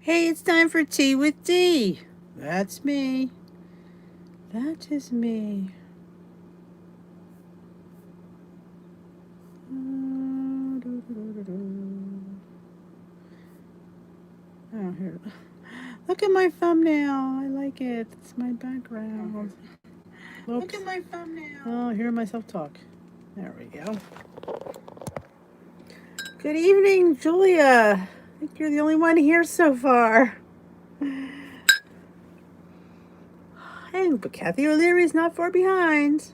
Hey, it's time for Tea with D. That's me. That is me. Oh, here. Look at my thumbnail. I like it. It's my background. Look at my thumbnail. Oh, hear myself talk. There we go. Good evening, Julia. I think you're the only one here so far. But Kathy O'Leary's not far behind.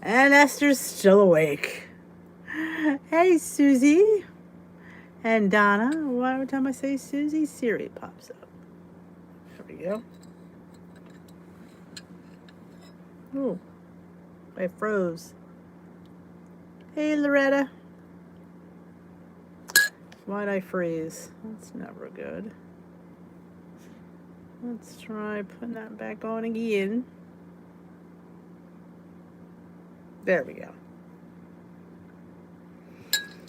And Esther's still awake. Hey, Susie. And Donna. Every time I say Susie, Siri pops up. There we go. Oh, I froze. Hey, Loretta. Why'd I freeze? That's never good. Let's try putting that back on again. There we go.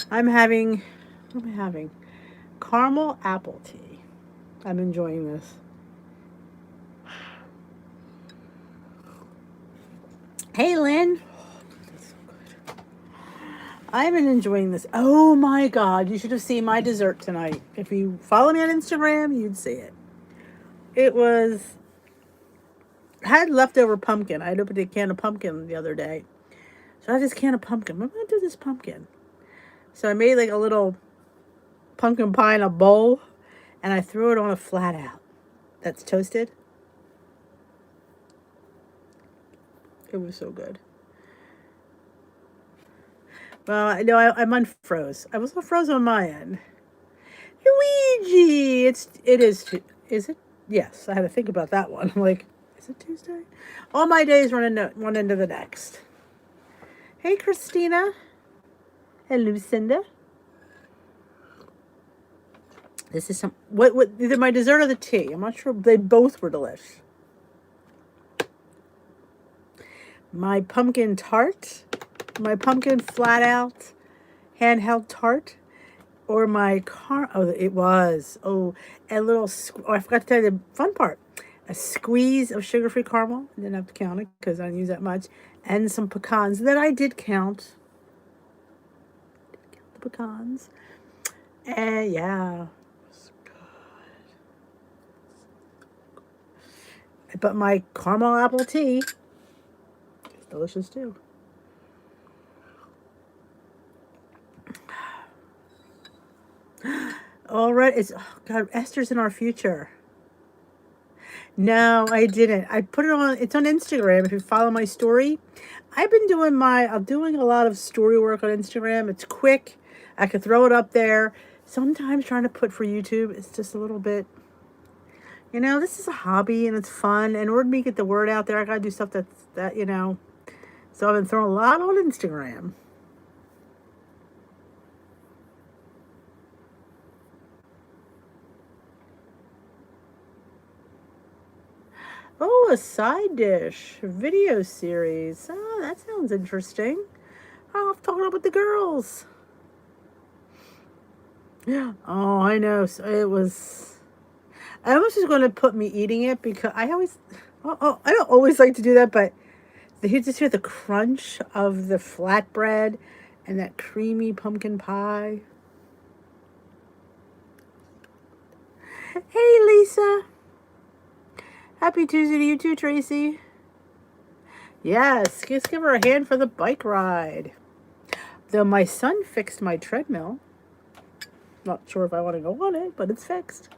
What am I having? Caramel apple tea. I'm enjoying this. Hey, Lynn. That's so good. I've been enjoying this. Oh my God. You should have seen my dessert tonight. If you follow me on Instagram, you'd see it. It was, I had leftover pumpkin. I had opened a can of pumpkin the other day. So I had this can of pumpkin. I'm going to do this pumpkin. So I made like a little pumpkin pie in a bowl. And I threw it on a flat out that's toasted. It was so good. Well, I know I'm unfroze. I was frozen on my end. Luigi! It is. Is it? Yes, I had to think about that one. I'm like, is it Tuesday? All my days run into one into the next. Hey, Christina. And Lucinda. This is what either my dessert or the tea. I'm not sure. They both were delish. My pumpkin tart, my pumpkin flat out handheld tart, or my it was a little. I forgot to tell you the fun part. A squeeze of sugar-free caramel. I didn't have to count it because I didn't use that much, and some pecans that I did count. The pecans, and yeah. But my caramel apple tea is delicious too. All right, God, Esther's in our future. No, I didn't. I put it on. It's on Instagram. If you follow my story, I'm doing a lot of story work on Instagram. It's quick. I could throw it up there. Sometimes trying to put for YouTube, it's just a little bit. This is a hobby and it's fun. And in order for me to get the word out there, I gotta do stuff that. So I've been throwing a lot on Instagram. Oh, a side dish video series. Oh, that sounds interesting. I'll have to talk about the girls. Yeah. Oh, I know. So it was. I was just going to put me eating it because I always. I don't always like to do that, but you just hear the crunch of the flatbread and that creamy pumpkin pie. Hey, Lisa. Happy Tuesday to you too, Tracy. Yes, just give her a hand for the bike ride. Though my son fixed my treadmill. Not sure if I want to go on it, but it's fixed.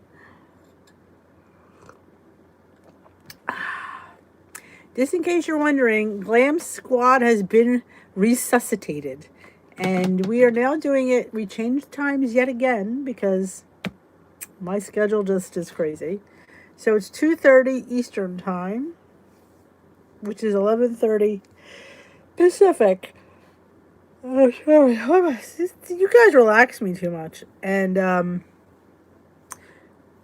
Just in case you're wondering, Glam Squad has been resuscitated. And we are now doing it. We changed times yet again because my schedule just is crazy. So it's 2:30 Eastern time, which is 11:30 Pacific. Oh, sorry. You guys relax me too much. And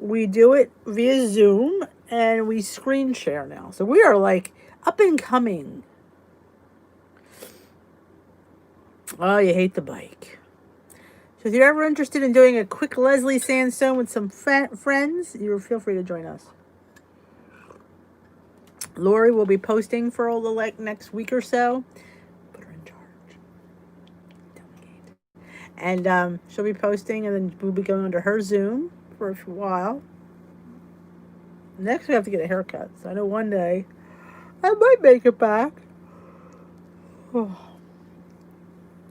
we do it via Zoom and we screen share now. So we are like up and coming. Oh, you hate the bike. So if you're ever interested in doing a quick Leslie sandstone with some friends, you feel free to join us. Lori will be posting for all the next week or so. Put her in charge. Delegate. And she'll be posting, and then we'll be going under her Zoom for a while. Next, we have to get a haircut. So I know one day I might make it back. Oh.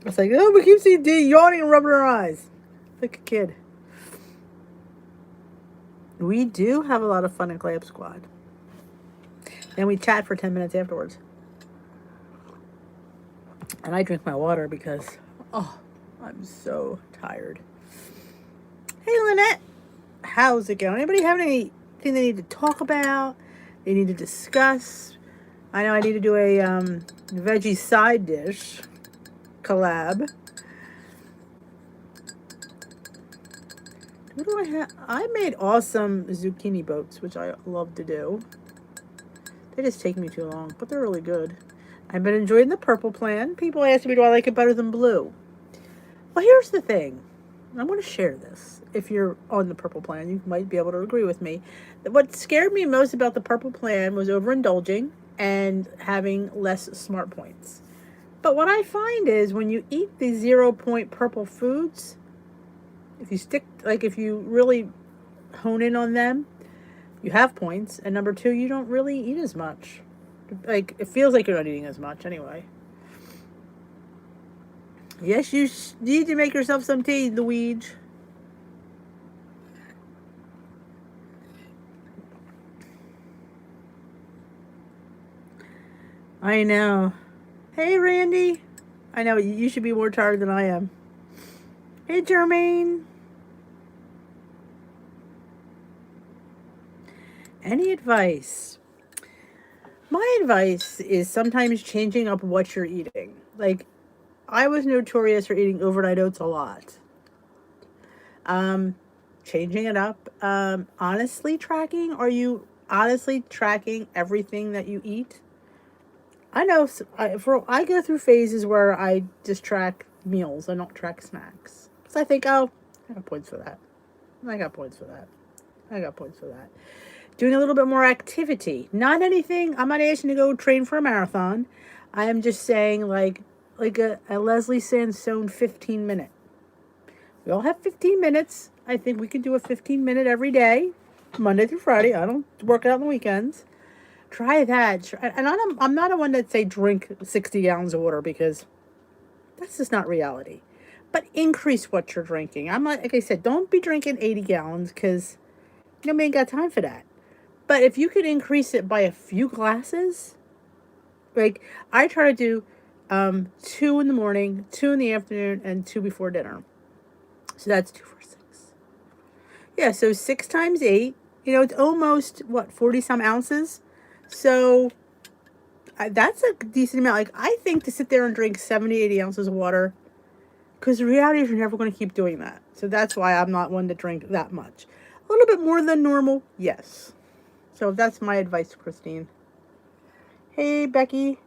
It's like, oh, we keep seeing Dee yawning and rubbing her eyes. Like a kid. We do have a lot of fun in Collab Squad. And we chat for 10 minutes afterwards. And I drink my water because, I'm so tired. Hey, Lynette. How's it going? Anybody have anything they need to talk about? They need to discuss? I know I need to do a veggie side dish collab. What do I have? I made awesome zucchini boats, which I love to do. They just take me too long, but they're really good. I've been enjoying the purple plan. People ask me, do I like it better than blue? Well, here's the thing. I'm going to share this. If you're on the purple plan, you might be able to agree with me. What scared me most about the purple plan was overindulging and having less smart points. But what I find is when you eat the 0-point purple foods, if you really hone in on them, you have points. And number 2, you don't really eat as much. Like, it feels like you're not eating as much anyway. Yes, you need to make yourself some tea, Luigi. I know. Hey, Randy. I know, you should be more tired than I am. Hey, Jermaine. Any advice? My advice is sometimes changing up what you're eating. Like, I was notorious for eating overnight oats a lot. Changing it up. Honestly tracking. Are you honestly tracking everything that you eat? I know I go through phases where I just track meals. I don't track snacks. Because I think, I got points for that. I got points for that. I got points for that. Doing a little bit more activity. Not anything. I'm not asking to go train for a marathon. I am just saying like a Leslie Sandstone 15-minute. We all have 15 minutes. I think we can do a 15-minute every day, Monday through Friday. I don't work out on the weekends. Try that. And I'm not a one that say drink 60 gallons of water because that's just not reality. But increase what you're drinking. I'm like I said, don't be drinking 80 gallons because nobody ain't got time for that. But if you could increase it by a few glasses, like I try to do 2 in the morning, 2 in the afternoon, and 2 before dinner. So that's 2 for 6. Yeah, so 6 times 8, it's almost, 40 some ounces. So that's a decent amount. Like, I think to sit there and drink 70, 80 ounces of water, because the reality is you're never going to keep doing that. So that's why I'm not one to drink that much. A little bit more than normal, yes. So that's my advice to Christine. Hey, Becky.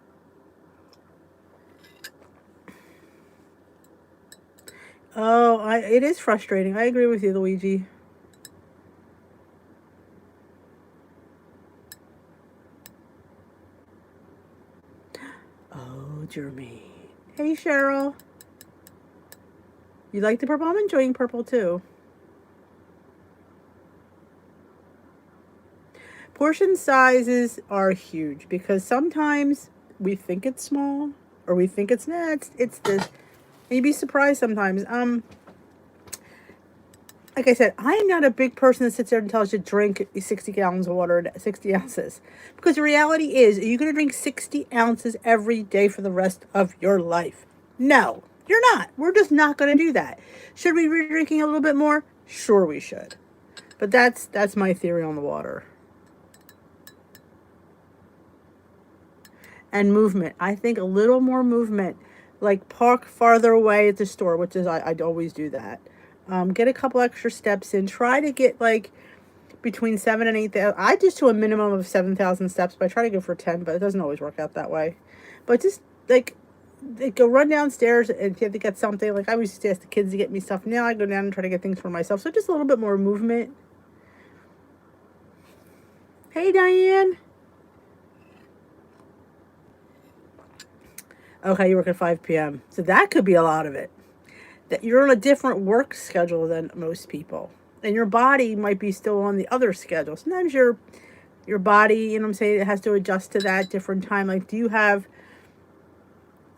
Oh, it is frustrating. I agree with you, Luigi. Oh, Jeremy. Hey, Cheryl. You like the purple? I'm enjoying purple, too. Portion sizes are huge because sometimes we think it's small or we think it's this. And you'd be surprised sometimes. Like I said, I'm not a big person that sits there and tells you to drink 60 gallons of water, 60 ounces. Because the reality is, are you going to drink 60 ounces every day for the rest of your life? No, you're not. We're just not going to do that. Should we be drinking a little bit more? Sure we should. But that's my theory on the water. And movement. I think a little more movement. Like park farther away at the store, which is, I'd always do that. Get a couple extra steps in. Try to get like between 7 and 8,000. I just do a minimum of 7,000 steps, but I try to go for 10, but it doesn't always work out that way. But just like they go run downstairs, and if you have to get something, like I always used to ask the kids to get me stuff. Now I go down and try to get things for myself. So just a little bit more movement. Hey, Diane. Okay, you work at 5 p.m. So that could be a lot of it. That you're on a different work schedule than most people. And your body might be still on the other schedule. Sometimes your body, you know what I'm saying, it has to adjust to that different time. Like, do you have,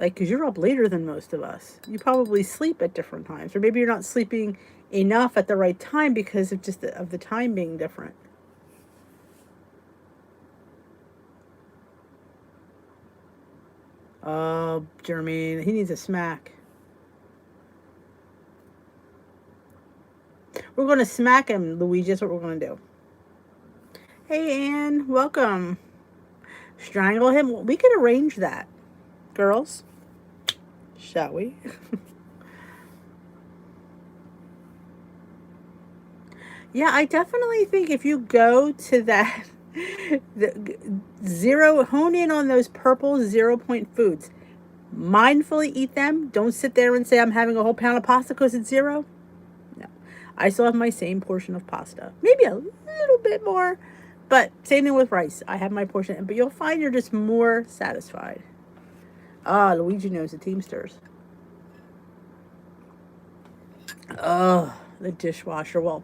like, because you're up later than most of us. You probably sleep at different times. Or maybe you're not sleeping enough at the right time because of just of the time being different. Oh, Jermaine, he needs a smack. We're going to smack him, Luigi. That's what we're going to do. Hey, Ann, welcome. Strangle him. We could arrange that, girls. Shall we? Yeah, I definitely think if you go to that hone in on those purple 0 point foods. Mindfully eat them. Don't sit there and say I'm having a whole pound of pasta because it's 0. No. I still have my same portion of pasta. Maybe a little bit more, but same thing with rice. I have my portion, but you'll find you're just more satisfied. Ah, Luigi knows the Teamsters. Oh, the dishwasher. Well,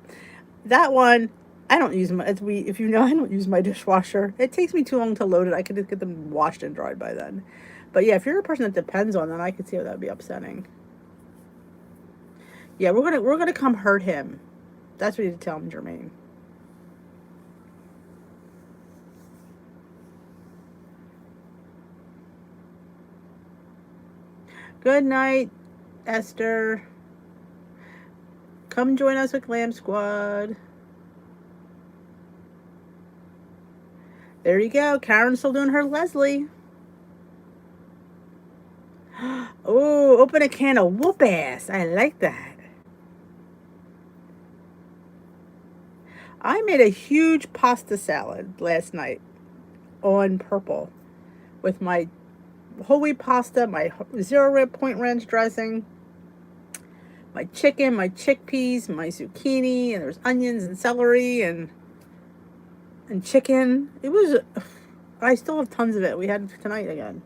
that one, I don't use my, if you know, I don't use my dishwasher. It takes me too long to load it. I could just get them washed and dried by then. But yeah, if you're a person that depends on that, I could see how that would be upsetting. Yeah, we're gonna come hurt him. That's what you need to tell him, Jermaine. Good night, Esther. Come join us with Glam Squad. There you go. Karen's still doing her Leslie. Oh, open a can of whoop ass. I like that. I made a huge pasta salad last night on purple with my whole wheat pasta, my 0 point ranch dressing, my chicken, my chickpeas, my zucchini, and there's onions and celery and chicken. It was, I still have tons of it. We had it tonight again.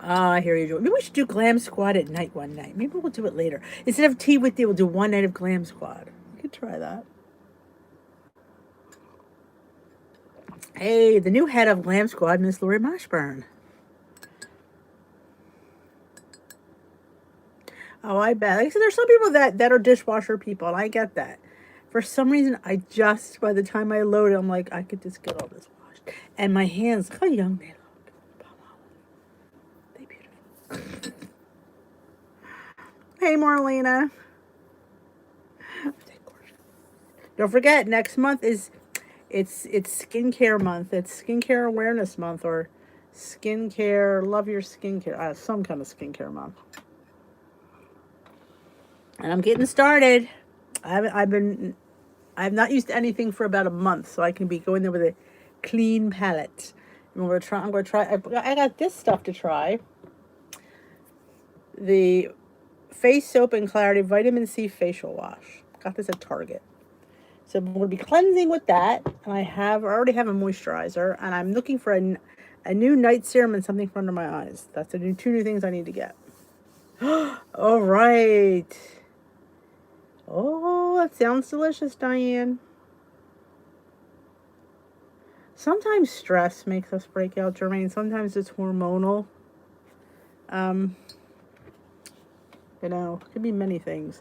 Ah, I hear you, Joe. Maybe we should do Glam Squad at night one night. Maybe we'll do it later. Instead of tea with you, we'll do one night of Glam Squad. We could try that. Hey, the new head of Glam Squad, Miss Lori Mashburn. Oh, I bet. Like I said, there's some people that are dishwasher people, and I get that. For some reason, I just, by the time I load it, I'm like, I could just get all this washed. And my hands, look how young they look. They're beautiful. Hey, Marlena. Don't forget, next month is it's skincare month. It's skincare awareness month, or skincare, love your skincare, some kind of skincare month. And I'm getting started. I've not used anything for about a month, so I can be going there with a clean palette. And I'm gonna try. I got this stuff to try. The Face Soap and Clarity Vitamin C Facial Wash. Got this at Target. So I'm going to be cleansing with that, and I already have a moisturizer, and I'm looking for a new night serum and something for under my eyes. That's the two new things I need to get. All right. Oh, that sounds delicious, Diane. Sometimes stress makes us break out, Jermaine. Sometimes it's hormonal. You know, it could be many things.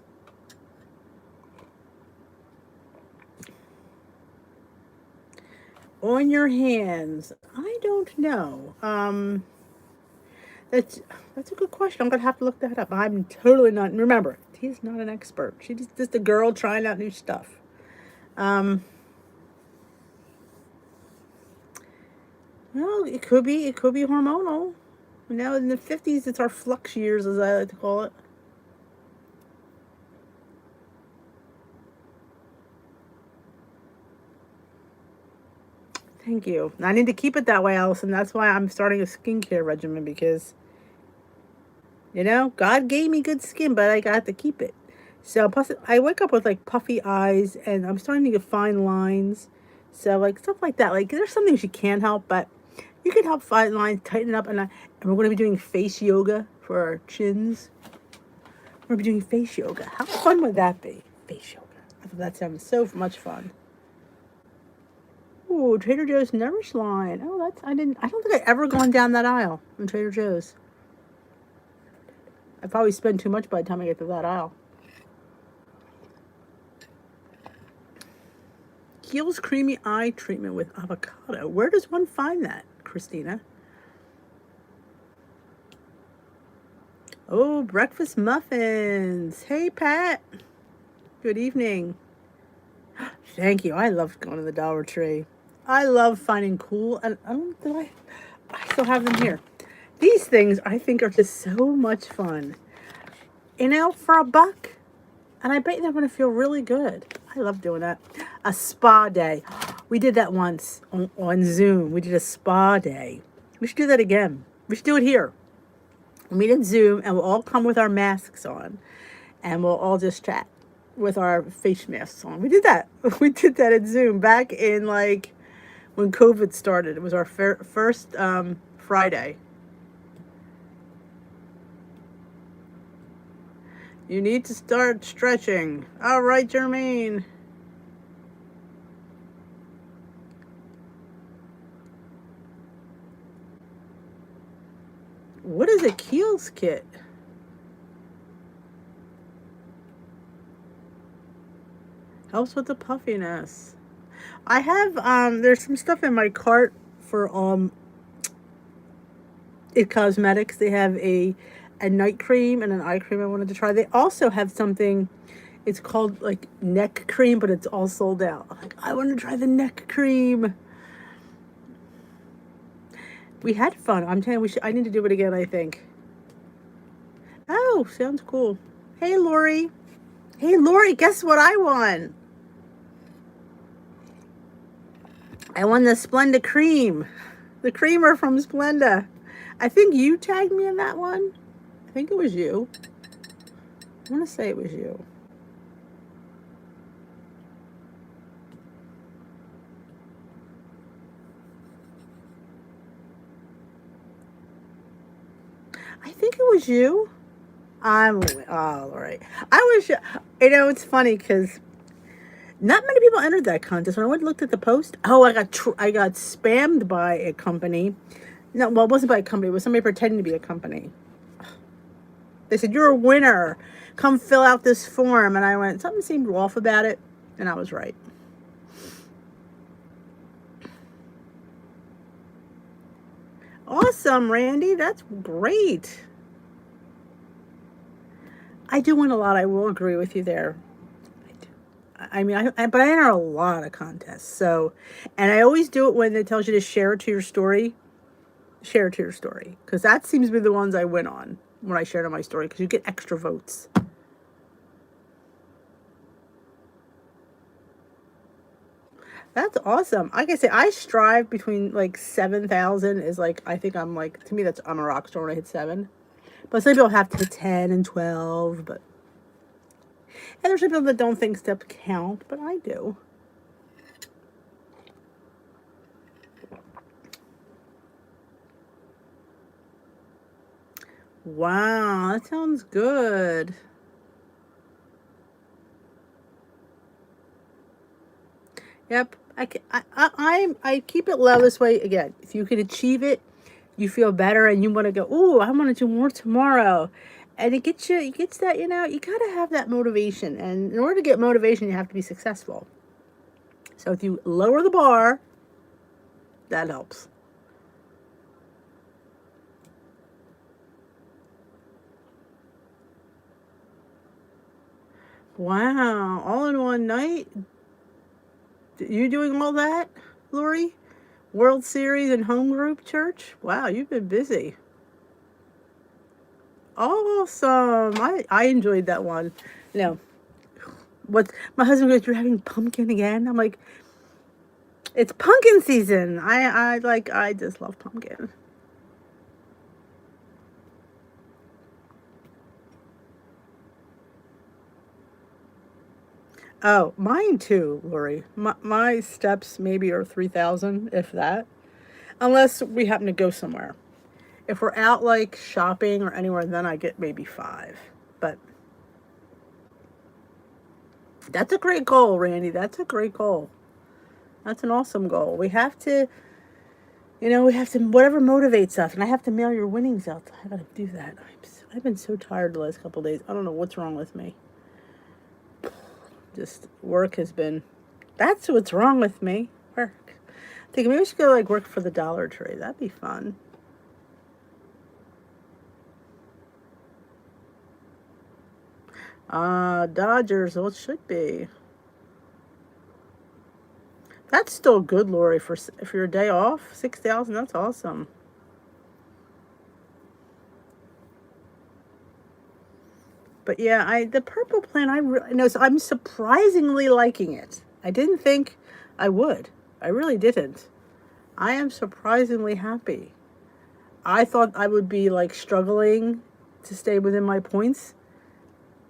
On your hands, I don't know. That's a good question. I'm gonna have to look that up. I'm totally not. Remember, he's not an expert. She's just a girl trying out new stuff. Well, it could be hormonal. Now in the 50s, it's our flux years, as I like to call it. Thank you. I need to keep it that way, Allison. That's why I'm starting a skincare regimen because, you know, God gave me good skin, but I got to keep it. So plus, I wake up with like puffy eyes, and I'm starting to get fine lines. So like stuff like that. Like there's some things you can't help, but you can help fine lines, tighten it up, and we're going to be doing face yoga for our chins. We're going to be doing face yoga. How fun would that be? Face yoga. I thought that sounded so much fun. Ooh, Trader Joe's Nourish line. Oh, I don't think I've ever gone down that aisle in Trader Joe's. I probably spend too much by the time I get to that aisle. Kiehl's Creamy Eye Treatment with Avocado. Where does one find that, Christina? Oh, breakfast muffins. Hey, Pat. Good evening. Thank you. I love going to the Dollar Tree. I love finding cool, and I still have them here. These things I think are just so much fun. You know, for $1, and I bet they're going to feel really good. I love doing that. A spa day. We did that once on Zoom. We did a spa day. We should do that again. We should do it here. We'll meet in Zoom, and we'll all come with our masks on, and we'll all just chat with our face masks on. We did that. We did that at Zoom back in like when COVID started. It was our first Friday. You need to start stretching. All right, Jermaine. What is a Kiehl's kit? Helps with the puffiness. I have there's some stuff in my cart for It Cosmetics. They have a night cream and an eye cream I wanted to try. They also have something, it's called like neck cream, but it's all sold out. I'm like, I want to try the neck cream. We had fun. I'm telling you, I need to do it again, I think. Oh, sounds cool. Hey, Lori. Hey, Lori, guess what I won? I won the Splenda cream. The creamer from Splenda. I think you tagged me in that one. I think it was you. I want to say it was you. I think it was you. All right. I wish, you know, it's funny because not many people entered that contest. When I went and looked at the post, I got spammed by a company. No, well, it wasn't by a company. It was somebody pretending to be a company. They said, you're a winner. Come fill out this form. And I went, something seemed off about it. And I was right. Awesome, Randy. That's great. I do win a lot. I will agree with you there. I mean, but I enter a lot of contests. So, and I always do it when it tells you to share it to your story. Share it to your story. Because that seems to be the ones I win on when I share it on my story. Because you get extra votes. That's awesome. Like I say, I strive between like 7,000 is like, I think I'm like, to me, I'm a rock star when I hit 7. But some people have to hit 10 and 12. But, and there's some people that don't think steps count, but I do. Wow, that sounds good. Yep. I keep it low this way. Again, if you can achieve it, you feel better and you want to go, oh, I want to do more tomorrow. And it gets that, you know, you got to have that motivation. And in order to get motivation, you have to be successful. So if you lower the bar, that helps. Wow, all in one night? You doing all that, Lori? World Series and home group church? Wow, you've been busy. Awesome. I enjoyed that one. You know, my husband goes, you're having pumpkin again? I'm like, It's pumpkin season. I just love pumpkin. Oh, mine too, Lori. My steps maybe are 3,000, if that. Unless we happen to go somewhere. If we're out like shopping or anywhere, then I get maybe 5. But that's a great goal, Randy. That's a great goal. That's an awesome goal. We have to, we have to, whatever motivates us. And I have to mail your winnings out. I gotta do that. I've been so tired the last couple of days. I don't know what's wrong with me. Just work has been, that's what's wrong with me. Work. I think maybe we should go like work for the Dollar Tree. That'd be fun. Dodgers. Well, it should be. That's still good, Lori. For your day off, 6,000. That's awesome. But yeah, the purple plan. I really know. So I'm surprisingly liking it. I didn't think I would. I really didn't. I am surprisingly happy. I thought I would be like struggling to stay within my points.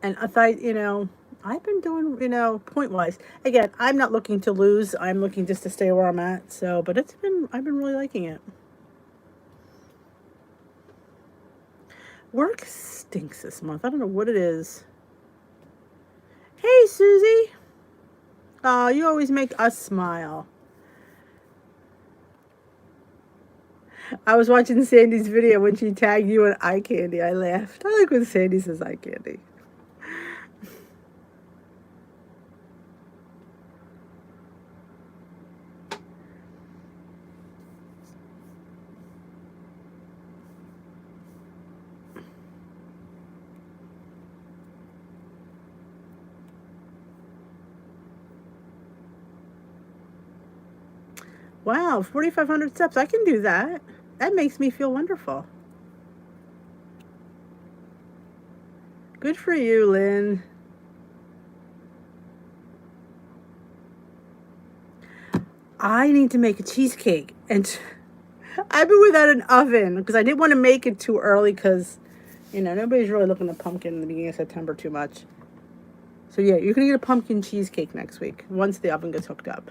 And I thought, I've been doing, point wise. Again, I'm not looking to lose. I'm looking just to stay where I'm at. So, but I've been really liking it. Work stinks this month. I don't know what it is. Hey, Susie. Oh, you always make us smile. I was watching Sandy's video when she tagged you in eye candy. I laughed. I like when Sandy says eye candy. Wow, 4,500 steps. I can do that. That makes me feel wonderful. Good for you, Lynn. I need to make a cheesecake. And I've been without an oven because I didn't want to make it too early because, nobody's really looking at pumpkin in the beginning of September too much. So yeah, you're going to get a pumpkin cheesecake next week once the oven gets hooked up.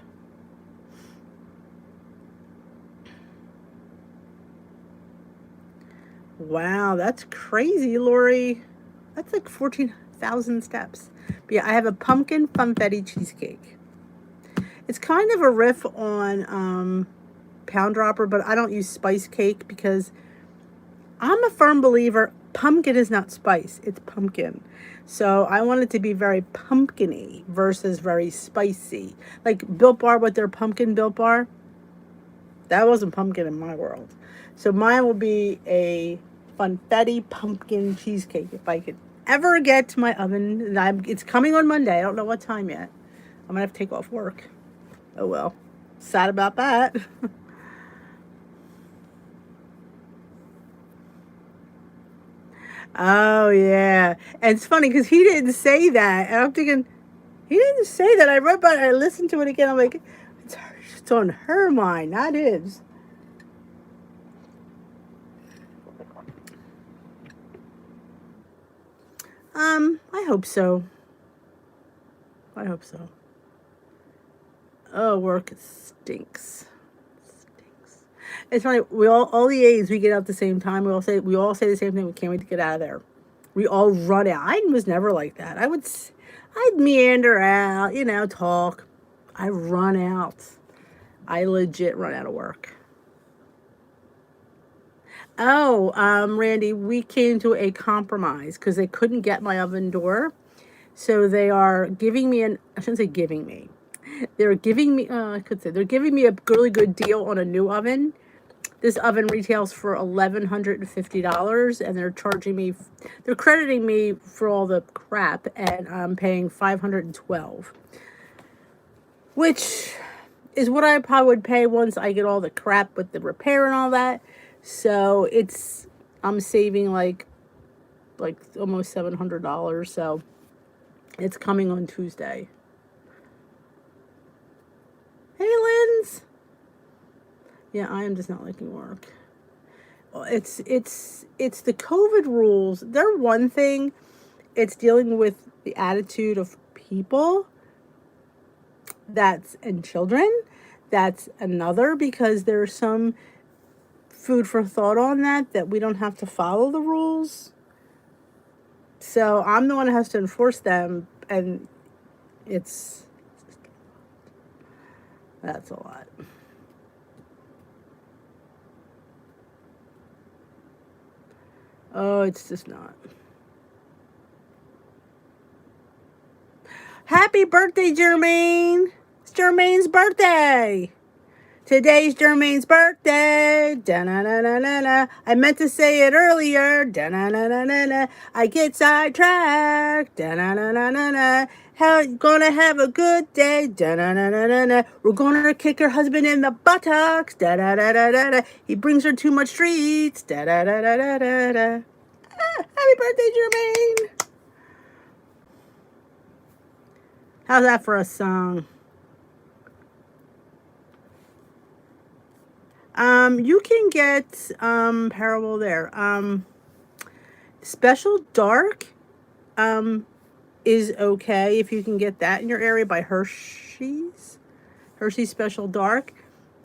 Wow, that's crazy, Lori. That's like 14,000 steps. But yeah, I have a pumpkin funfetti cheesecake. It's kind of a riff on Pound Dropper, but I don't use spice cake because I'm a firm believer pumpkin is not spice, it's pumpkin. So I want it to be very pumpkin-y versus very spicy. Like Built Bar with their pumpkin Built Bar, that wasn't pumpkin in my world. So mine will be a funfetti pumpkin cheesecake. If I could ever get to my oven, it's coming on Monday. I don't know what time yet. I'm going to have to take off work. Oh well. Sad about that. Oh, yeah. And it's funny because he didn't say that. And I'm thinking, he didn't say that. I listened to it again. I'm like, it's on her mind, not his. I hope so. I hope so. Oh, work stinks. Stinks. It's funny. All the A's we get out at the same time. We all say the same thing. We can't wait to get out of there. We all run out. I was never like that. I'd meander out, talk. I run out. I legit run out of work. Oh, Randy, we came to a compromise because they couldn't get my oven door. So they are giving me I shouldn't say giving me. They're giving me, they're giving me a really good deal on a new oven. This oven retails for $1,150 and they're crediting me for all the crap and I'm paying $512, which is what I probably would pay once I get all the crap with the repair and all that. So I'm saving like almost $700. So it's coming on Tuesday. Hey, Lynn. Lens? Yeah, I am just not liking work. It's the COVID rules. They're one thing. It's dealing with the attitude of people and children. That's another, because there's some food for thought on that we don't have to follow the rules. So I'm the one who has to enforce them, and that's a lot. Oh, it's just not. Happy birthday, Jermaine! It's Jermaine's birthday! Today's Jermaine's birthday. Da-na-na-na-na-na. I meant to say it earlier. Da-na-na-na-na-na. I get sidetracked. Da-na-na-na-na-na. Gonna have a good day. Da-na-na-na-na-na. We're gonna kick her husband in the buttocks. Da-da-da-da-da-da. He brings her too much treats. Da-da-da-da-da-da. Happy birthday, Jermaine. How's that for a song? You can get Parable there. Special Dark is okay if you can get that in your area by Hershey's. Hershey's Special Dark.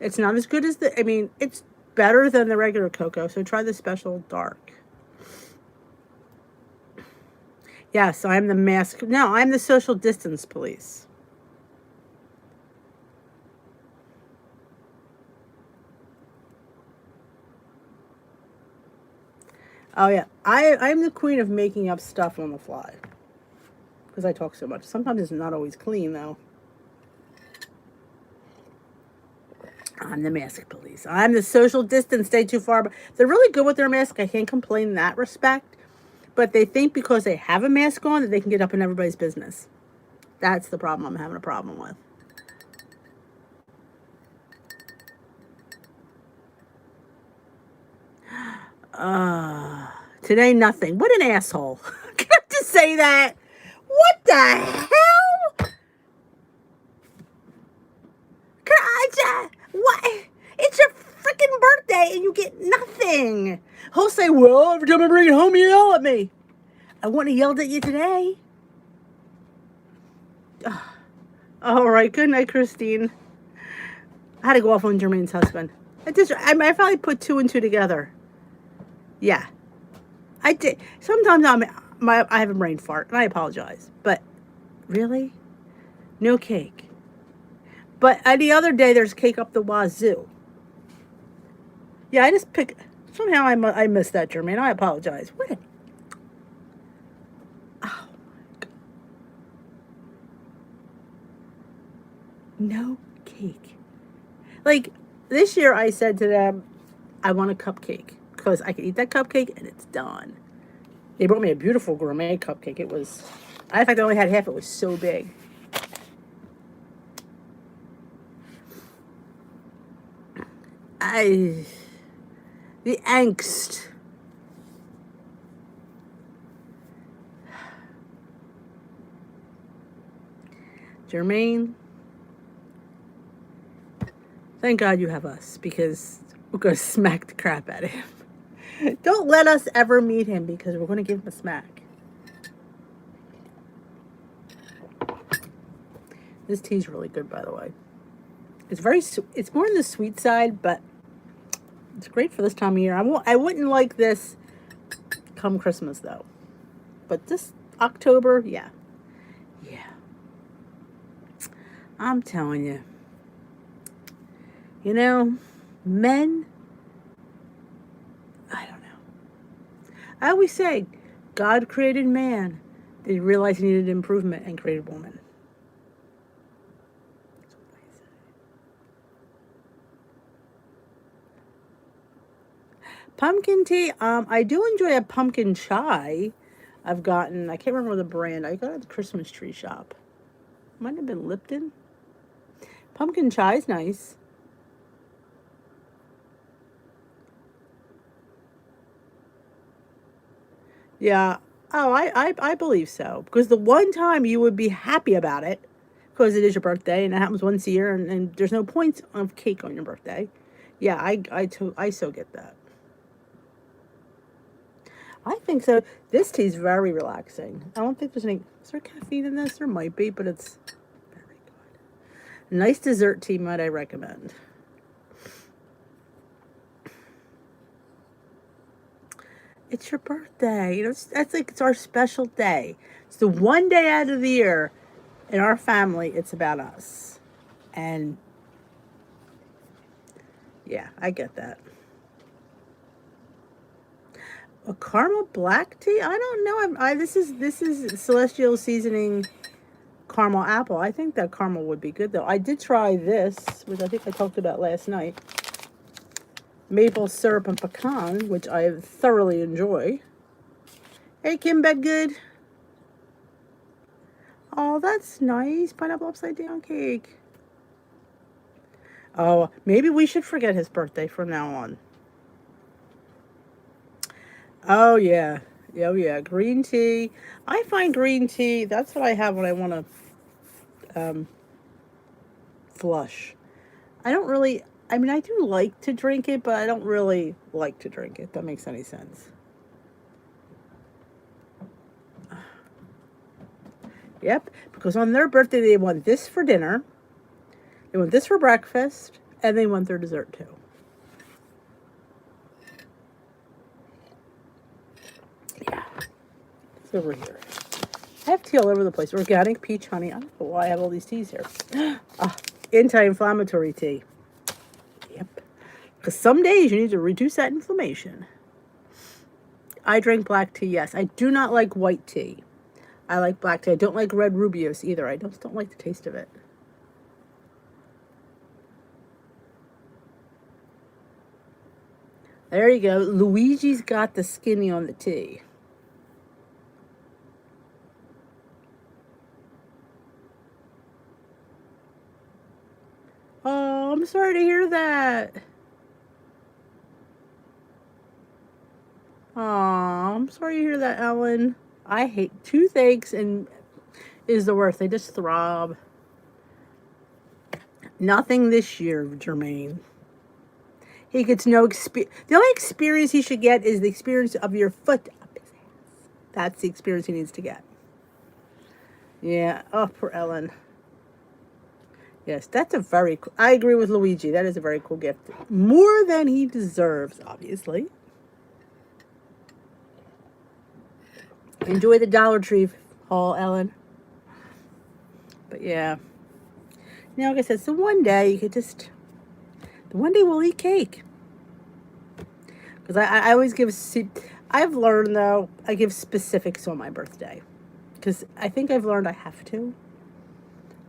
It's not as good as it's better than the regular cocoa, so try the Special Dark. Yes, I'm the mask. No, I'm the social distance police. Oh yeah, I'm the queen of making up stuff on the fly, because I talk so much. Sometimes it's not always clean though. I'm the mask police. I'm the social distance. Stay too far. They're really good with their mask. I can't complain in that respect. But they think because they have a mask on that they can get up in everybody's business. That's the problem I'm having a problem with. Today nothing. What an asshole. I have to say that. What the hell? What? It's your freaking birthday and you get nothing. He'll say, well, every time I bring it home, you yell at me. I wouldn't have yelled at you today. All right. Good night, Christine. I had to go off on Jermaine's husband. I finally put two and two together. Yeah. I did. Sometimes I have a brain fart, and I apologize. But really? No cake. But the other day, there's cake up the wazoo. Yeah, somehow I missed that, Jermaine. I apologize. What? Oh, my God. No cake. Like, this year I said to them, I want a cupcake, because I could eat that cupcake and it's done. They brought me a beautiful gourmet cupcake. In fact, I only had half. It was so big. The angst. Jermaine, thank God you have us, because we're going to smack the crap out of him. Don't let us ever meet him, because we're going to give him a smack. This tea's really good, by the way. It's more on the sweet side, but it's great for this time of year. I wouldn't like this come Christmas, though. But this October, yeah. Yeah. I'm telling you. You know, men, I don't know. I always say, God created man. They realized he needed improvement and created woman. That's what I say. Pumpkin tea. I do enjoy a pumpkin chai. I can't remember the brand. I got it at the Christmas tree shop. Might have been Lipton. Pumpkin chai is nice. Yeah. Oh, I believe so. Because the one time you would be happy about it, because it is your birthday and it happens once a year, and there's no points of cake on your birthday. Yeah, I so get that. I think so. This tea is very relaxing. I don't think there's any. Is there caffeine in this? There might be, but it's very good. Nice dessert tea, might I recommend. It's your birthday. You know, that's like it's our special day. It's the one day out of the year in our family. It's about us, and yeah, I get that. A caramel black tea? I don't know. This is celestial seasoning caramel apple. I think that caramel would be good though. I did try this, which I think I talked about last night. Maple syrup and pecan, which I thoroughly enjoy. Hey, Kim Bedgood. Oh, that's nice. Pineapple upside down cake. Oh, maybe we should forget his birthday from now on. Oh, yeah. Oh, yeah. Green tea. I find green tea, that's what I have when I want to flush. I don't really, I mean, I do like to drink it, but I don't really like to drink it. If that makes any sense. Yep, because on their birthday, they want this for dinner, they want this for breakfast, and they want their dessert too. Yeah, it's over here. I have tea all over the place. Organic peach honey. I don't know why I have all these teas here. Anti-inflammatory tea. Yep. Because some days you need to reduce that inflammation. I drink black tea, yes. I do not like white tea. I like black tea. I don't like red rubios either. I just don't like the taste of it. There you go. Luigi's got the skinny on the tea. Oh, I'm sorry to hear that. Oh, I'm sorry to hear that, Ellen. I hate toothaches and is the worst. They just throb. Nothing this year, Jermaine. He gets no experience. The only experience he should get is the experience of your foot up his ass. That's the experience he needs to get. Yeah. Oh, poor Ellen. Yes, that's a very cool. I agree with Luigi. That is a very cool gift. More than he deserves, obviously. Enjoy the Dollar Tree haul, Ellen. But yeah. You know, like I said, so one day you could just. One day we'll eat cake. Because I always give. I've learned, though, I give specifics on my birthday. Because I think I've learned I have to.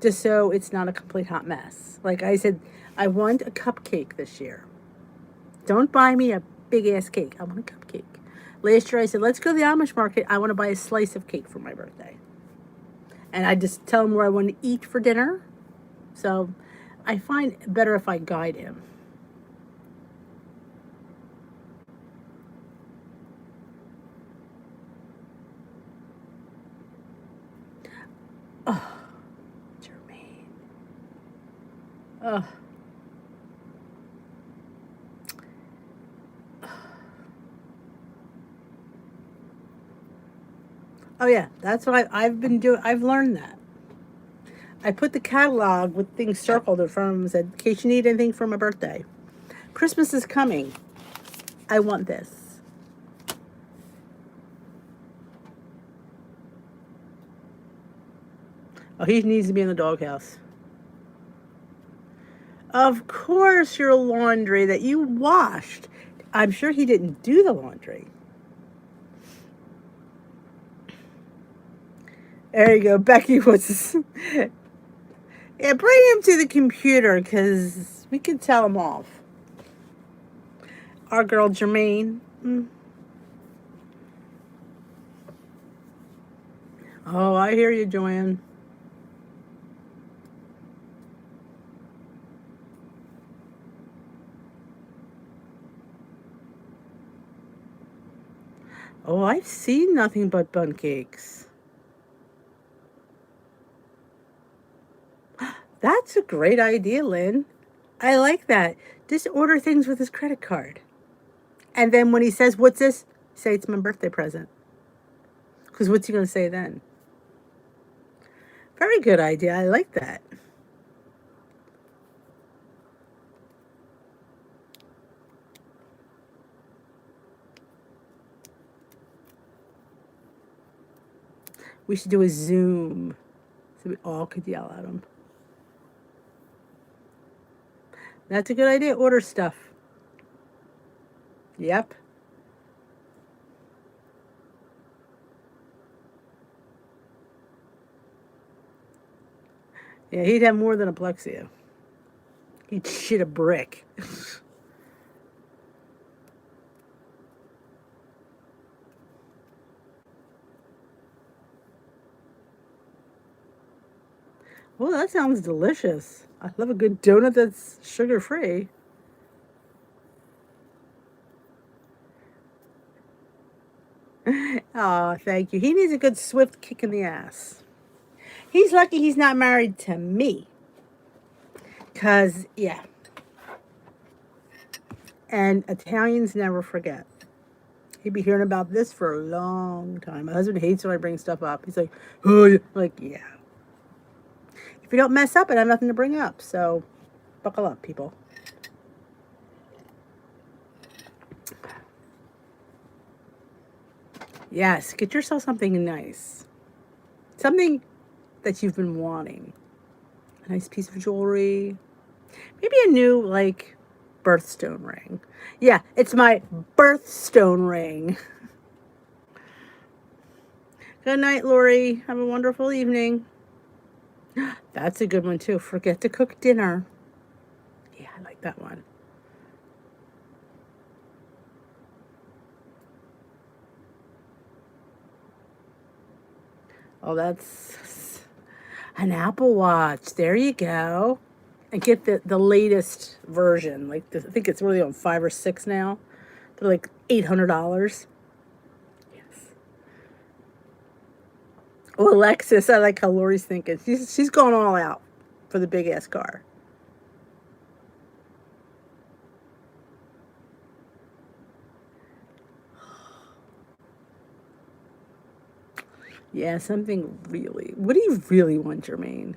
Just so it's not a complete hot mess. Like I said, I want a cupcake this year. Don't buy me a big ass cake. I want a cupcake. Last year I said, let's go to the Amish market. I want to buy a slice of cake for my birthday. And I just tell him where I want to eat for dinner. So I find it better if I guide him. Oh, Jermaine. Oh. Oh yeah, that's what I've been doing. I've learned that. I put the catalog with things circled in front of them and said, in case you need anything for my birthday. Christmas is coming. I want this. Oh, he needs to be in the doghouse. Of course, your laundry that you washed. I'm sure he didn't do the laundry. There you go. Becky was... Yeah, bring him to the computer because we can tell him off. Our girl Jermaine. Oh, I hear you, Joanne. Oh, I've seen nothing but bun cakes. That's a great idea, Lynn. I like that. Just order things with his credit card. And then when he says, "What's this?" say it's my birthday present. Because what's he going to say then? Very good idea. I like that. We should do a Zoom so we all could yell at him. That's a good idea. Order stuff. Yep. Yeah, he'd have more than a plexia. He'd shit a brick. Well, that sounds delicious. I love a good donut that's sugar-free. Oh, thank you. He needs a good swift kick in the ass. He's lucky he's not married to me. Because, yeah. And Italians never forget. He'd be hearing about this for a long time. My husband hates when I bring stuff up. He's like, oh, yeah. I'm like, yeah. If you don't mess up, I have nothing to bring up. So, buckle up, people. Yes, get yourself something nice. Something that you've been wanting. A nice piece of jewelry. Maybe a new, like, birthstone ring. Yeah, it's my birthstone ring. Good night, Lori. Have a wonderful evening. That's a good one, too. Forget to cook dinner. Yeah, I like that one. Oh, that's an Apple Watch. There you go. And get the latest version. Like, I think it's really on 5 or 6 now. They're like $800. Yes. Oh, Alexis, I like how Lori's thinking. She's going all out for the big ass car. Yeah, something really. What do you really want, Jermaine?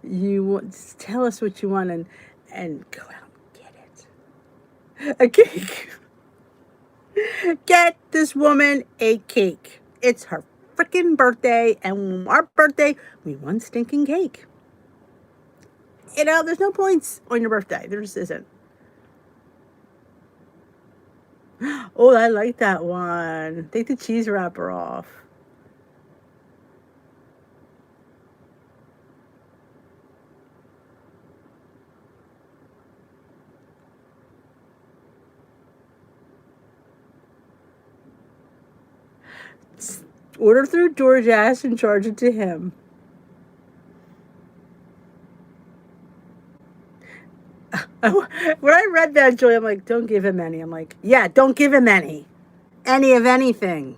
You want, just tell us what you want and go out and get it. A cake. Get this woman a cake. It's her freaking birthday, and our birthday, we want stinking cake. You know, there's no points on your birthday. There just isn't. Oh, I like that one. Take the cheese wrapper off. Order through DoorDash and charge it to him. When I read that, Joy, I'm like, don't give him any. I'm like, yeah, don't give him any. Any of anything.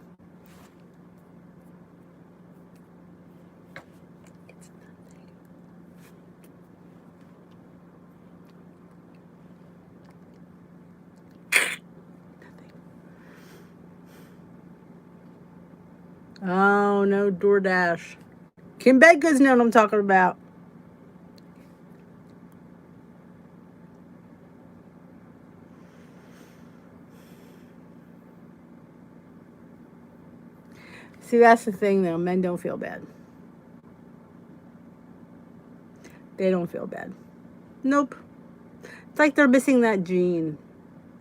Oh, no DoorDash. Kim Bedgood's know what I'm talking about. See, that's the thing, though. Men don't feel bad. They don't feel bad. Nope. It's like they're missing that gene.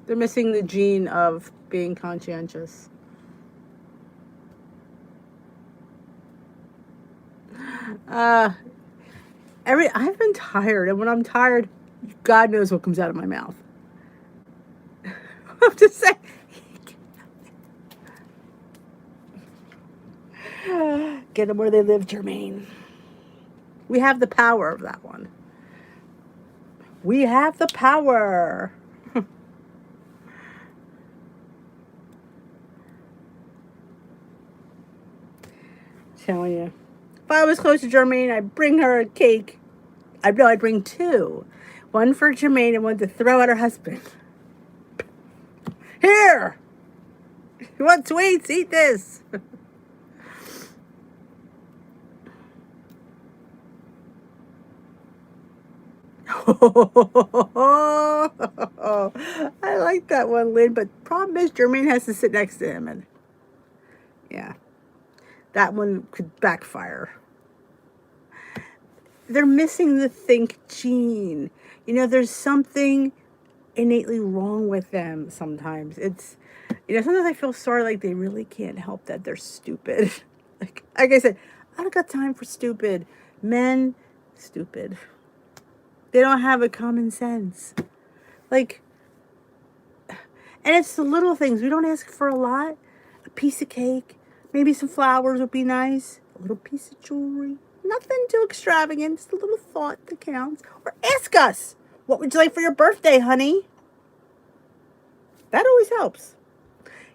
They're missing the gene of being conscientious. I've been tired, and when I'm tired, God knows what comes out of my mouth. I'm just saying. Get them where they live, Jermaine. We have the power of that one. We have the power. Telling you. If I was close to Jermaine, I'd bring her a cake. I'd bring two. One for Jermaine and one to throw at her husband. Here! You want sweets? Eat this! I like that one, Lynn, but problem is Jermaine has to sit next to him, and yeah, that one could backfire. They're missing the think gene. You know, there's something innately wrong with them sometimes. It's, you know, sometimes I feel sorry, like they really can't help that they're stupid. like I said, I don't got time for stupid. Men, stupid. They don't have a common sense. Like, and it's the little things. We don't ask for a lot. A piece of cake, maybe some flowers would be nice. A little piece of jewelry. Nothing too extravagant. Just a little thought that counts. Or ask us, what would you like for your birthday, honey? That always helps.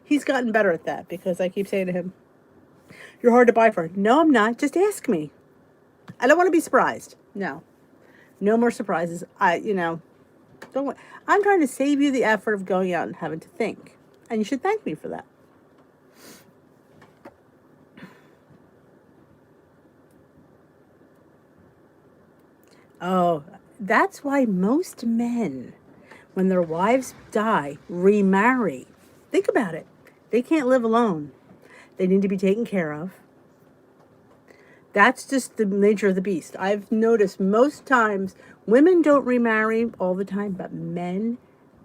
He's gotten better at that because I keep saying to him, you're hard to buy for. No, I'm not. Just ask me. I don't want to be surprised. No. No more surprises. Don't. I'm trying to save you the effort of going out and having to think. And you should thank me for that. Oh, that's why most men, when their wives die, remarry. Think about it. They can't live alone. They need to be taken care of. That's just the nature of the beast. I've noticed most times women don't remarry all the time, but men,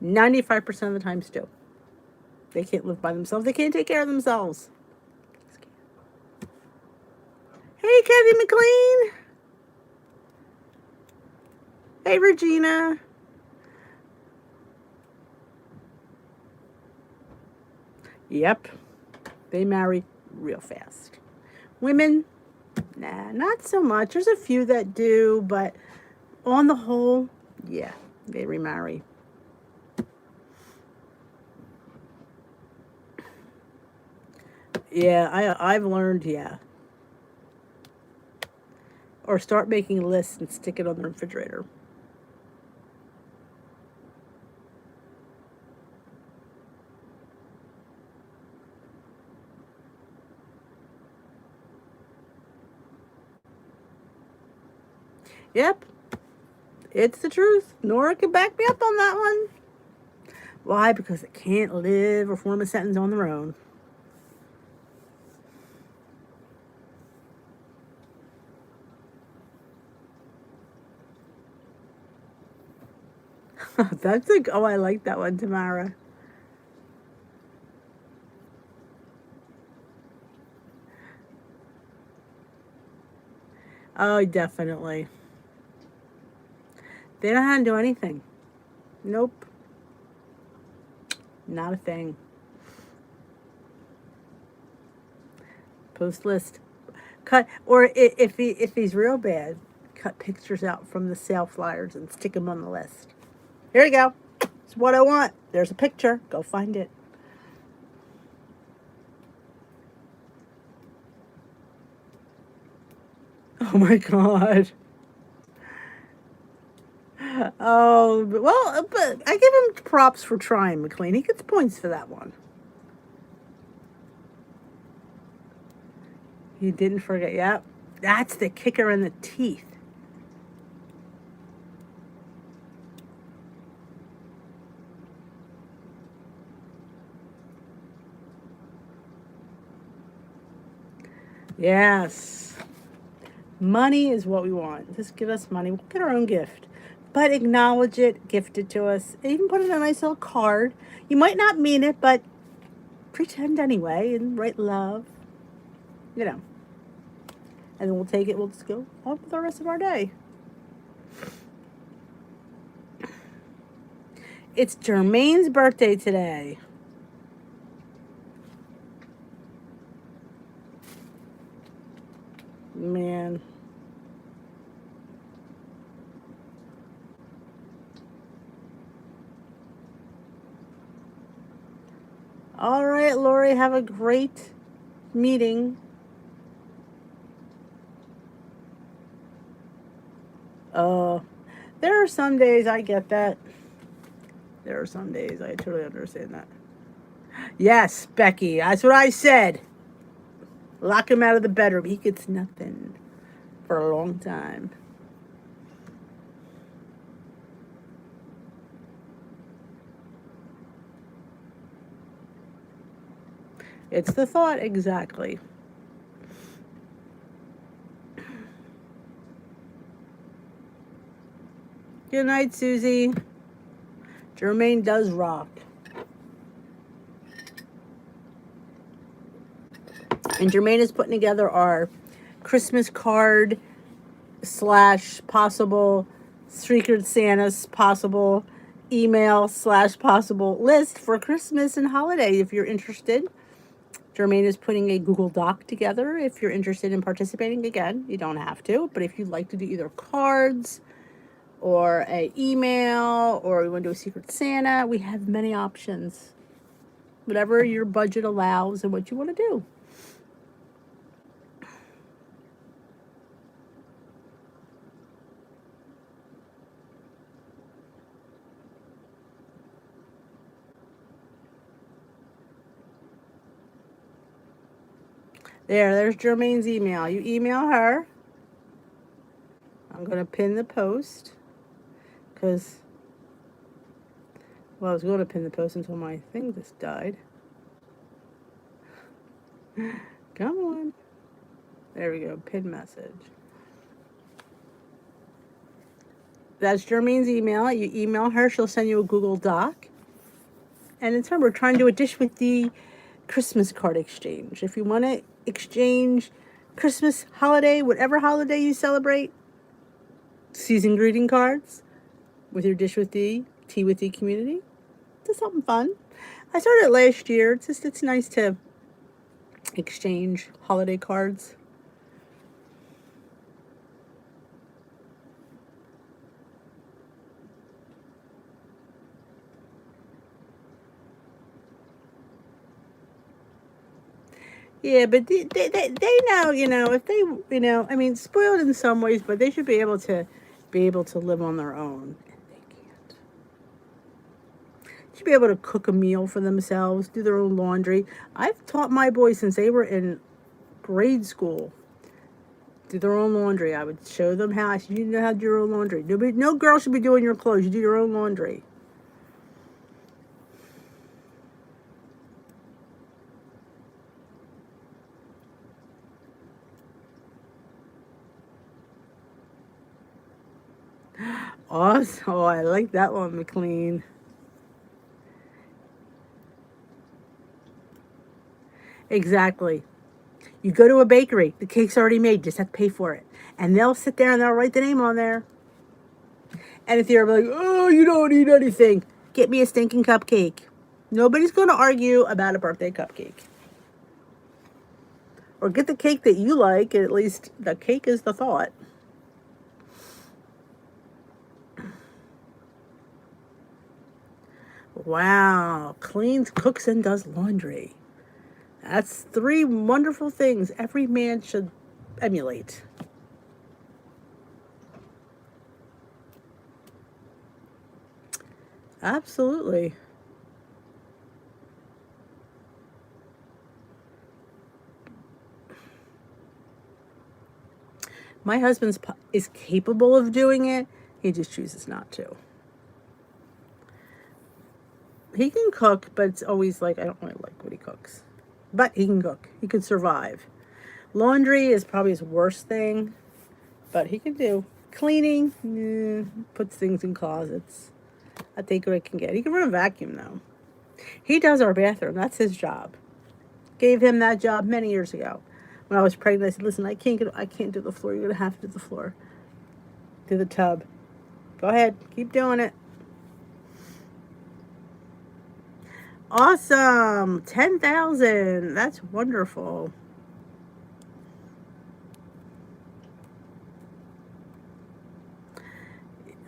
95% of the times do. They can't live by themselves. They can't take care of themselves. Hey, Kathy McLean. Hey, Regina. Yep. They marry real fast. Women, nah, not so much. There's a few that do, but on the whole, yeah, they remarry. Yeah, I've learned, yeah. Or start making lists and stick it on the refrigerator. Yep, it's the truth. Nora can back me up on that one. Why? Because they can't live or form a sentence on their own. That's like, oh, I like that one, Tamara. Oh, definitely. They don't know how to do anything. Nope. Not a thing. Post list. Cut, or if he's real bad, cut pictures out from the sale flyers and stick them on the list. Here you go. It's what I want. There's a picture. Go find it. Oh my God. Oh, well, but I give him props for trying, McLean. He gets points for that one. He didn't forget. Yep. That's the kicker in the teeth. Yes. Money is what we want. Just give us money. We'll get our own gift. But acknowledge it, gift it to us. Even put it on a nice little card. You might not mean it, but pretend anyway and write love. You know. And then we'll take it. We'll just go on with the rest of our day. It's Jermaine's birthday today. Man. All right, Lori, have a great meeting. Uh, there are some days I get that. There are some days I totally understand that. Yes, Becky, that's what I said. Lock him out of the bedroom. He gets nothing for a long time. It's the thought, exactly. Good night, Susie. Jermaine does rock. And Jermaine is putting together our Christmas card / possible Secret Santa's possible email / possible list for Christmas and holiday. If you're interested, Jermaine is putting a Google Doc together. If you're interested in participating, again, you don't have to, but if you'd like to do either cards or an email, or you want to do a Secret Santa, we have many options. Whatever your budget allows and what you want to do. There's Jermaine's email. You email her. I'm going to pin the post because, well, I was going to pin the post until my thing just died. Come on. There we go. Pin message. That's Jermaine's email. You email her. She'll send you a Google Doc. And in turn, we're trying to do a dish with the Christmas card exchange. If you want to exchange Christmas, holiday, whatever holiday you celebrate, season greeting cards with your dish with the tea with the community. It's something fun. I started it last year. It's nice to exchange holiday cards. Yeah, but they know, if they, I mean, spoiled in some ways, but they should be able to live on their own. And they can't. Should be able to cook a meal for themselves, do their own laundry. I've taught my boys since they were in grade school do their own laundry. I would show them how. I said, you know how to do your own laundry. No girl should be doing your clothes. You do your own laundry. Awesome. Oh, I like that one, McLean. Exactly. You go to a bakery, the cake's already made, just have to pay for it. And they'll sit there and they'll write the name on there. And if you're like, oh, you don't eat anything, get me a stinking cupcake. Nobody's going to argue about a birthday cupcake. Or get the cake that you like, and at least the cake is the thought. Wow. Cleans, cooks, and does laundry. That's 3 wonderful things every man should emulate. Absolutely. My husband is capable of doing it. He just chooses not to. He can cook, but it's always like, I don't really like what he cooks. But he can cook. He can survive. Laundry is probably his worst thing, but he can do. Cleaning, puts things in closets. I take what I can get. He can run a vacuum, though. He does our bathroom. That's his job. Gave him that job many years ago. When I was pregnant, I said, listen, I can't do the floor. You're going to have to do the floor. Do the tub. Go ahead. Keep doing it. Awesome. 10,000. That's wonderful.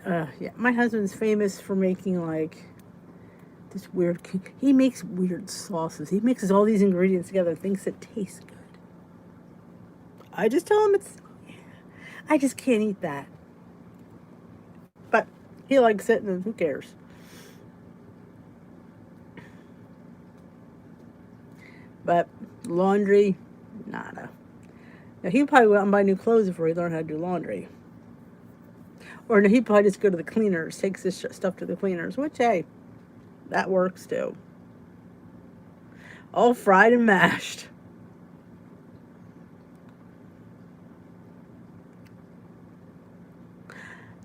Yeah, my husband's famous for making like this weird. He makes weird sauces. He mixes all these ingredients together and thinks it tastes good. I just tell him I just can't eat that. He likes it, and who cares? But laundry, nada. Now, he probably went out and buy new clothes before he learned how to do laundry. Or no, he'd probably just go to the cleaners, takes his stuff to the cleaners, which, hey, that works too. All fried and mashed.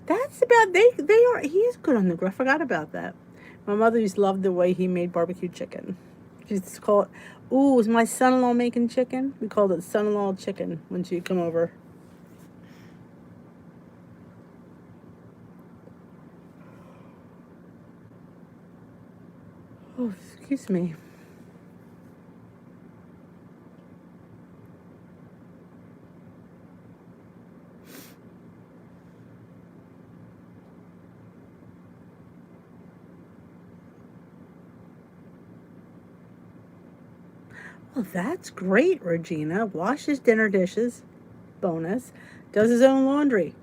That's about, they are, he is good on the grill. I forgot about that. My mother used to love the way he made barbecue chicken. She used to call it, ooh, was my son-in-law making chicken? We called it son-in-law chicken when she'd come over. Oh, excuse me. Well, that's great, Regina. Washes dinner dishes, bonus. Does his own laundry,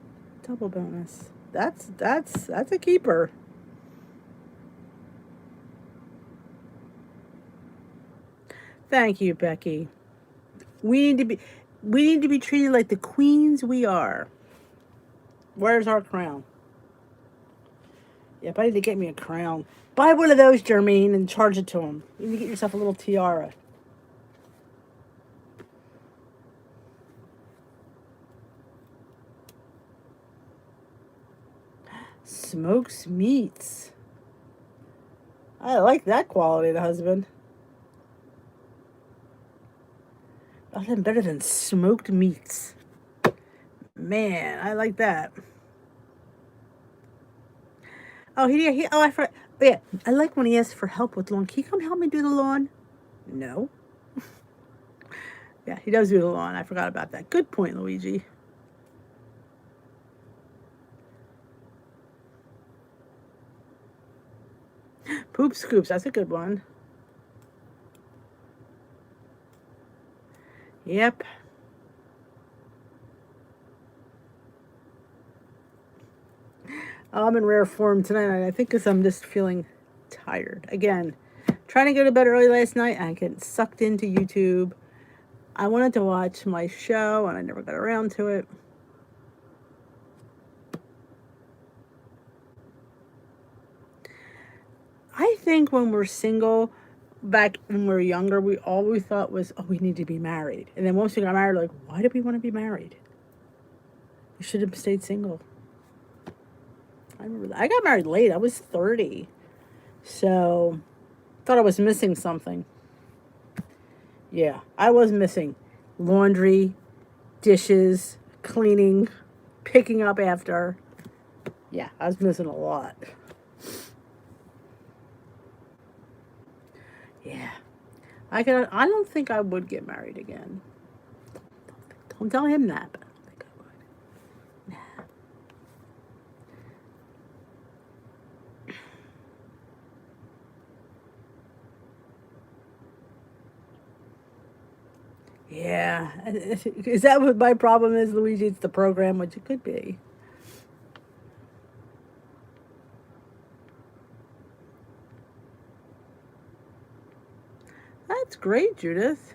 double bonus. That's a keeper. Thank you, Becky. We need to be we need to be treated like the queens we are. Where's our crown? Yep, I need to get me a crown. Buy one of those, Jermaine, and charge it to him. You need to get yourself a little tiara. Smokes meats. I like that quality of the husband. Nothing better than smoked meats. Man, I like that. Oh, I forgot. Oh, yeah, I like when he asks for help with lawn. Can you come help me do the lawn? No. Yeah, he does do the lawn. I forgot about that. Good point, Luigi. Poop scoops. That's a good one. Yep. I'm in rare form tonight. I think because I'm just feeling tired. Again, trying to go to bed early last night. I get sucked into YouTube. I wanted to watch my show and I never got around to it. I think when we're single, back when we were younger, we always thought was, oh, we need to be married. And then once we got married, like, why did we want to be married? We should have stayed single. I remember that. I got married late. I was 30. So, thought I was missing something. Yeah, I was missing laundry, dishes, cleaning, picking up after. Yeah, I was missing a lot. Yeah. I don't think I would get married again. Don't tell him that, but I don't think I would. Nah. Yeah. Is that what my problem is, Luigi? It's the program, which it could be. That's great, Judith.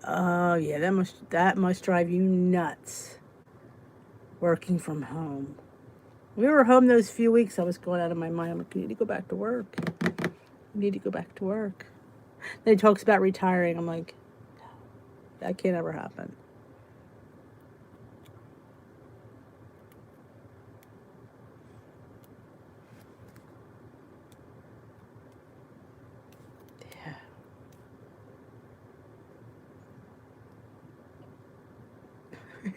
Oh yeah, that must drive you nuts. Working from home. We were home those few weeks. I was going out of my mind. I'm like, you need to go back to work. You need to go back to work. Then he talks about retiring. I'm like, that can't ever happen. Yeah.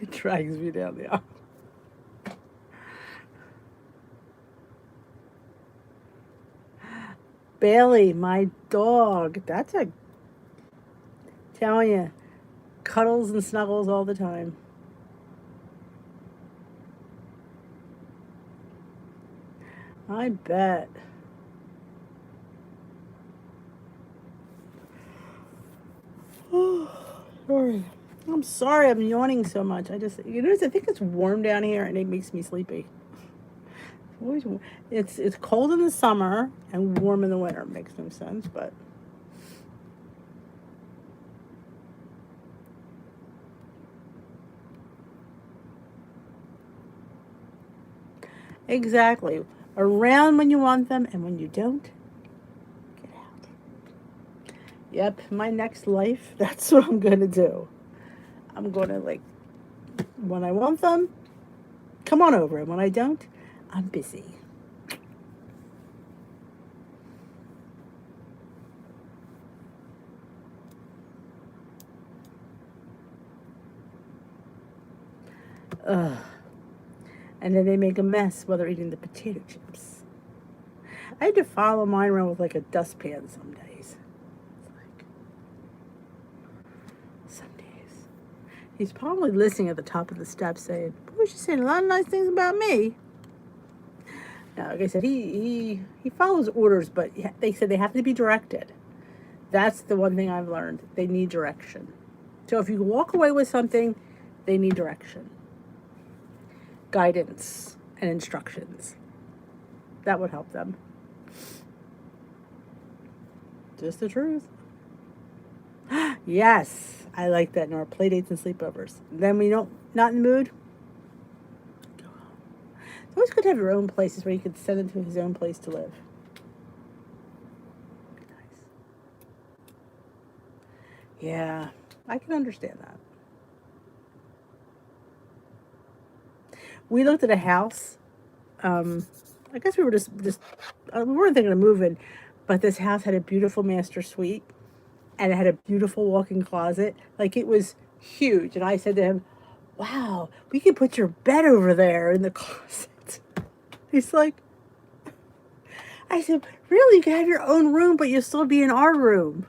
It drags me down the aisle. Bailey, my dog. That's a telling you, cuddles and snuggles all the time. I bet. Oh, sorry. I'm sorry I'm yawning so much. I just, I think it's warm down here and it makes me sleepy. Always, it's cold in the summer and warm in the winter. Makes no sense, but exactly. Around when you want them, and when you don't, get out. Yep, my next life, that's what I'm gonna do. I'm gonna like when I want them, come on over, and when I don't, I'm busy. Ugh. And then they make a mess while they're eating the potato chips. I had to follow mine around with like a dustpan some days. It's like some days. He's probably listening at the top of the steps saying, boy, she's saying a lot of nice things about me. Now, like I said, he follows orders, but they said they have to be directed. That's the one thing I've learned. They need direction. So if you walk away with something, they need direction, guidance, and instructions. That would help them. Just the truth. Yes, I like that in our play dates and sleepovers. Then we don't not in the mood. Go home. It's always good to have your own places where you could send him to his own place to live. Be nice. Yeah, I can understand that. We looked at a house. Um, I guess we were just we weren't thinking of moving, but this house had a beautiful master suite, and it had a beautiful walk-in closet. Like it was huge. And I said to him, "Wow, we could put your bed over there in the closet." He's like, I said, "Really? You could have your own room, but you'll still be in our room."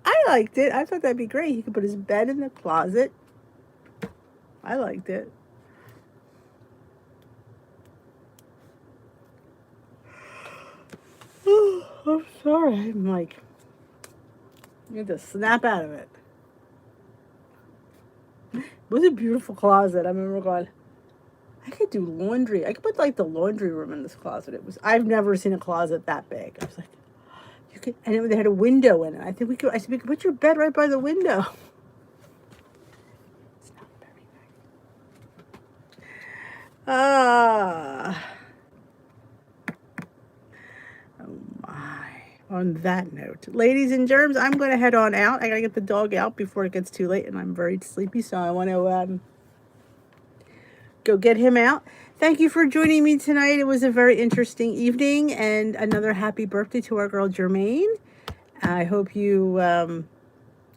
I liked it. I thought that'd be great. He could put his bed in the closet. I liked it. I'm sorry. I'm like, you have to snap out of it. It was a beautiful closet. I remember going, I could do laundry. I could put like the laundry room in this closet. It was, I've never seen a closet that big. I was like, you could, and they had a window in it. I think we could, I said, we could put your bed right by the window. It's not very nice. Ah. Oh my. On that note, ladies and germs, I'm going to head on out. I got to get the dog out before it gets too late, and I'm very sleepy, so I want to go get him out. Thank you for joining me tonight. It was a very interesting evening, and another happy birthday to our girl Jermaine. I hope you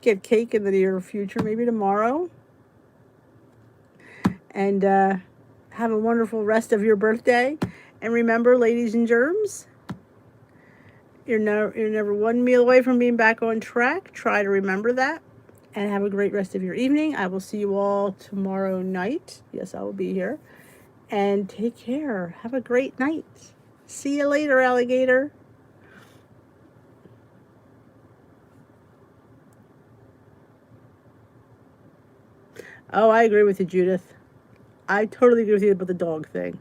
get cake in the near future, maybe tomorrow. And have a wonderful rest of your birthday. And remember, ladies and germs, you're never one meal away from being back on track. Try to remember that. And have a great rest of your evening. I will see you all tomorrow night. Yes, I will be here. And take care. Have a great night. See you later, alligator. Oh, I agree with you, Judith. I totally agree with you about the dog thing.